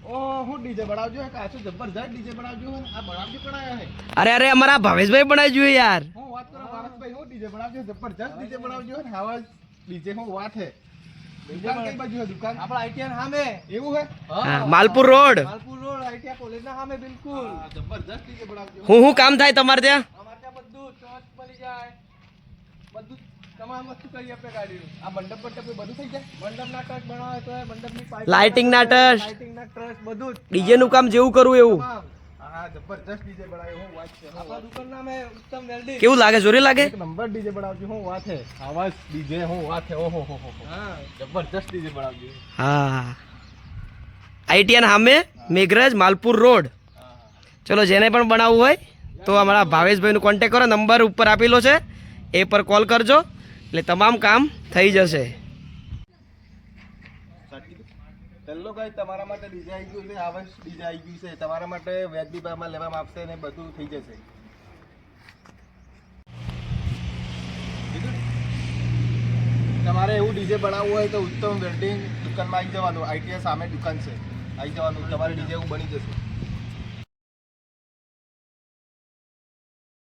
ओ હું ડીજે બનાવજો હે કાચો જબરજસ્ત ડીજે બનાવજો હે આ બનાવજો કણાયા હે અરે અમારા ભાવેશભાઈ બનાવ્યું છે યાર હું વાત કરો ભારતભાઈ હું ડીજે બનાવજો જબરજસ્ત ડીજે બનાવજો હે આવાજ ડીજે હું વાત હે દુકાન કઈ બાજુ હે દુકાન આપણા આઈટીઆર સામે એવું હે હા, Malpur road Malpur road ITR કોલેજના સામે બિલકુલ જબરજસ્ત ડીજે બનાવજો હું કામ થાય તમારે ત્યાં અમારે ત્યાં બધું ચોચ મળી જાય બધું તમામ વસ્તુ કરી આપણે ગાડીનું આ મંડપ બધું થઈ જાય મંડપના ટ્રક બનાવે તો મંડપની પાઇપ લાઇટિંગના ટ્રસ્ટ લાઇટિંગના ટ્રસ્ટ બધું જ ડીજે નું કામ જેવું કરવું એવું તમામ હા જબરજસ્ત ડીજે બનાવ્યો હું વાત છે આપણા દુકાન નામ હે ઉત્તમ વેલ્ડિંગ કેવું લાગે જોરે લાગે એક નંબર ડીજે બનાવજો હું વાત હે આવાજ ડીજે હું વાત હે ઓહો હો હો હા જબરજસ્ત ડીજે બનાવજો હા આઈટીઆર સામે મેઘરાજ માલપુર રોડ ચલો જેને પણ બનાવવું હોય તો અમારા ભાવેશભાઈનો કોન્ટેક્ટ કરો નંબર ઉપર આપેલો છે એ પર કોલ કરજો એટલે તમામ કામ થઈ જશે ચલો ગાઈ તમારા માટે ડીજે આવી ગયું છે આવાજ ડીજે આવી ગયું છે તમારા માટે વ્યાજબી ભાવમાં લેવામાં આવશે ને બધું થઈ જશે તમારે એવું ડીજે બનાવવું હોય તો ઉત્તમ વેલ્ડિંગ દુકાનમાં આવી જવાનું આઈટીઆઈ સામે દુકાન છે આવી જવાનું તમારે ડીજે એવું બની જશે